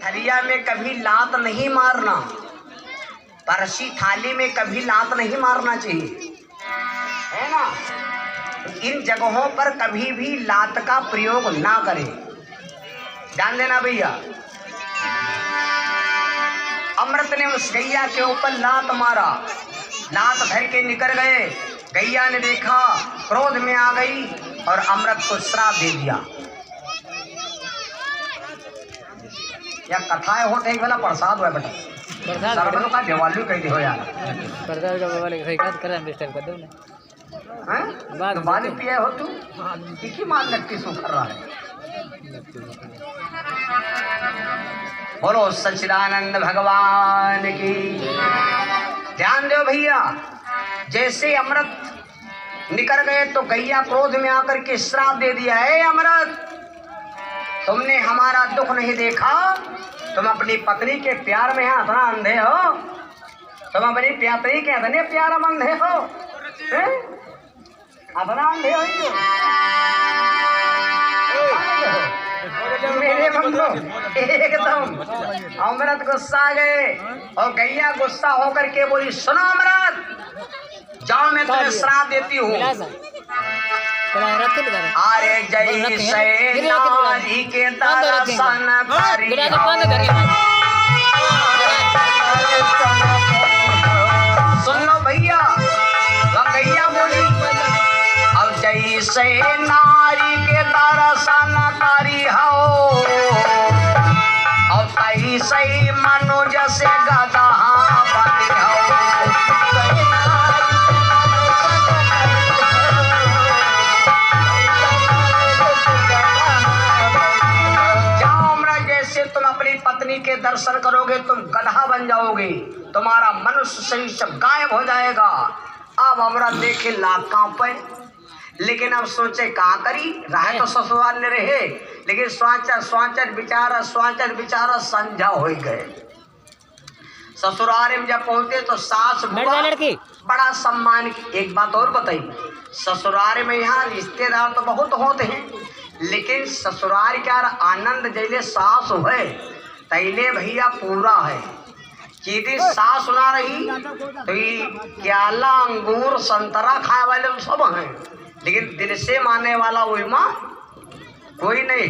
थलिया में कभी लात नहीं मारना, परसी थाली में कभी लात नहीं मारना चाहिए, है ना। इन जगहों पर कभी भी लात का प्रयोग ना करें, ध्यान देना भैया। अमृत ने उस गैया के ऊपर लात मारा, लात धर के निकल गए। गैया ने देखा, क्रोध में आ गई और अमृत को श्राप दे दिया। या कथाएं होते ही भला प्रसाद हुआ बेटा, प्रसाद का दिवाली कह हो यार, प्रसाद का दिवाली सही कर डिस्टर्ब कर दो ना, हैं दिवाली पिए हो तू की मान लगती सो कर रहा है। बोलो सच्चिदानंद भगवान की। ध्यान दो भैया, जैसे अमृत निकल गए तो गैया क्रोध में आकर के श्राप दे दिया, है अमृत तुमने हमारा दुख नहीं देखा, तुम अपनी पत्नी के प्यार में इतना अंधे हो, तुम अपनी पत्नी के इतने प्यार में अंधे हो, इतना अंधे हो मेरे बंधु। एकदम अमृत गुस्सा आ गए और गैया गुस्सा होकर के बोली, सुनो अमृत, जाओ मैं तुम्हें श्राप देती हूँ। अरे जैसे नारी के दर्शन करी सुन लो भैया, गैया बोली, अब जैसे नारी के दर्शन करी हो और तैसे मनुष्य से गधा बनी हो। तुम अपनी पत्नी के दर्शन करोगे तुम गधा बन जाओगे, तुम्हारा मनुष्य शरीर सब गायब हो जाएगा। अब अमृत देखे लाख कांपे, लेकिन अब सोचे कहाँ करी, रहे तो ससुराल ने रहे, लेकिन स्वाचर बेचारा संझा हो गए। ससुराल में जब पहुंचे तो सास बड़ा सम्मान की। एक बात और बताइए, ससुराल में यहाँ रिश्तेदार तो बहुत होते हैं, लेकिन ससुराल का आनंद जैसे सास है तैले भैया पूरा है। चीटी सास सुना रही तो ये केला अंगूर संतरा खाए वाले तो सब हैं, लेकिन दिल से मानने वाला वही माँ कोई नहीं।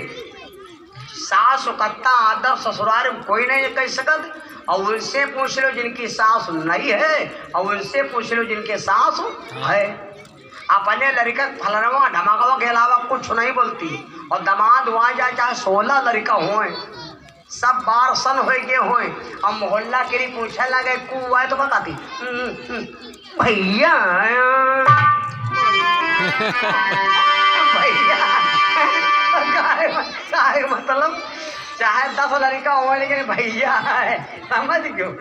सास कत्ता आदर ससुराल में कोई नहीं कह सकत, और उनसे पूछ लो जिनकी सास नहीं है, और उनसे पूछ लो जिनके सास है। अपने लड़का फलनवा धमाकवा के अलावा कुछ नहीं बोलती, और दामाद वहाँ जाए चाहे 16 लड़का होए, सब बार सन हो गए होए, और मोहल्ला के लिए पूछने लगे कु आए तो बताती भैया भैया मतलब चाहे 10 लड़का हो लेकिन भैया है, समझ क्यों,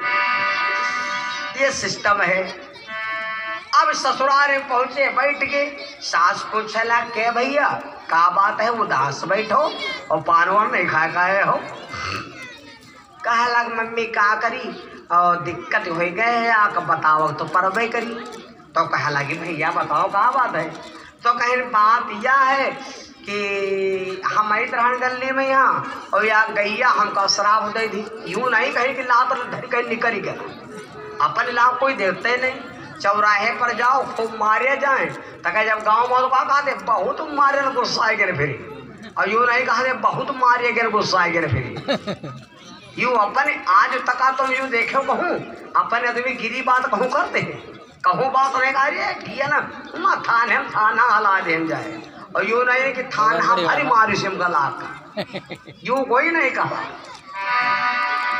ये सिस्टम है। अब ससुराल में पहुंचे, बैठ के सास पूछला के भैया का बात है, उदास बैठो और पानवर नहीं खाए हो। कहा लग मम्मी का करी और दिक्कत हो गए आक बताओ तो परबे करी। तो कहा लगी भैया बताओ का बात है। तो कहीं बात यह है कि हम आई तरह गली में यहाँ और या गैया हमको श्राप दे दी। यूँ नहीं कही कि लात धर कहीं निकल गया, अपन लाभ कोई देखते नहीं, चौराहे पर जाओ खूब मारे जाए तक जब गाँव में का कहते बहुत मारे गुस्सा गिर फिरी, और यूँ नहीं कहते बहुत मारे गिर गुस्सा गिर फिरी। यूँ अपने आज तक तुम यूँ देखो कहूँ अपने आदमी गिरी बात कहूँ करते हैं, कहूँ बात नहीं कह रही है ना थाने थाना हला देन जाए, और यूँ नहीं कि थाना हमारी मारी सिम गला का, यूँ कोई नहीं कहा।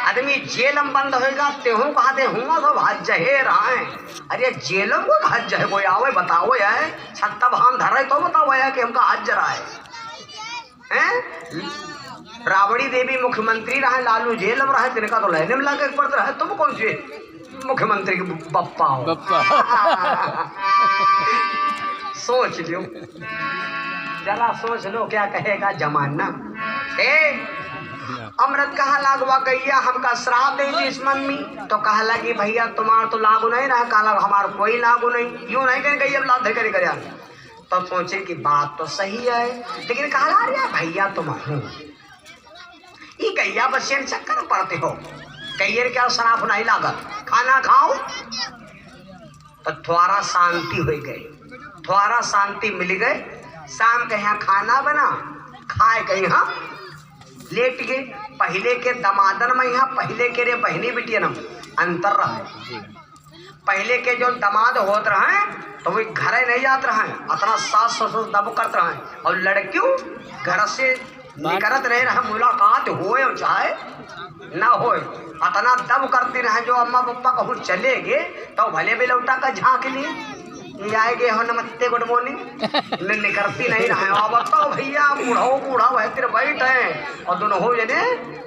आदमी जेलम बंद होएगा तेहू कहते हुआ सब हज हे रहा। अरे जेलम को हज है कोई आवे बताओ है, छत्ता भान धर रहे तो बताओ है कि हमका हज रहा है। राबड़ी देवी मुख्यमंत्री रहे, लालू जेल में रहे, तिनका तो लेने में लगे पड़ता है, तुम कौन से मुख्यमंत्री के बप्पा हो। सोच लो जरा सोच लो क्या कहेगा जमाना। अमृत कहा लागवा गैया हमका श्राप दे दी इस मम्मी। तो कहा लगी भैया तुम्हारा तो लागू नहीं रहा, कहा हमारा कोई लागू नहीं, यूँ नहीं कहें गैया लाभ करे करे। तो सोचे कि बात तो सही है, लेकिन कहा अरे भैया तुम हूँ ये गैया बच्चे चक्कर में पड़ते हो, गैयर क्या शराफ नहीं लागत, खाना खाओ तो थोड़ा शांति हो गई, थोड़ा शांति मिल गई। शाम के यहाँ खाना बना, खाए के यहाँ लेट गए। पहले के दमादन में यहाँ पहले के रे बहनी बिटिया न अंतर रहे। पहले के जो दमाद होत रहे तो वो घरे नहीं जात रहे, अपना सास ससुर दब करते रहे, और लड़कियों घर से निकलत रहे रहे, मुलाकात होए चाहे ना होए, अतना दब करती रहे। जो अम्मा पप्पा कहूँ चले गए तो भले भी लौटा का झाँक लिए, ये आएगे हो नमस्ते गुड मॉर्निंग, निकलती नहीं रहे। अब बताओ भैया बूढ़ा वह तेरे बैठ है और दोनों हो जने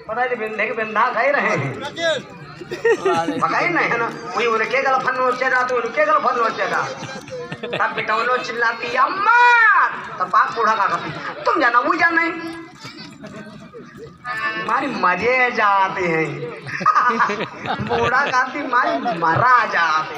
पता है बिंधे के बिंधा खाई रहे हैं, पकाई नहीं है ना, वही उनके गल फन नोचेगा तो उनके गल फन नोचेगा। तब बेटौनो चिल्लाती अम्मा, तब बाप बूढ़ा का कहती तुम जाना वो जाना है, हमारी मजे जाते हैं। बूढ़ा कहती मारी मरा जाते।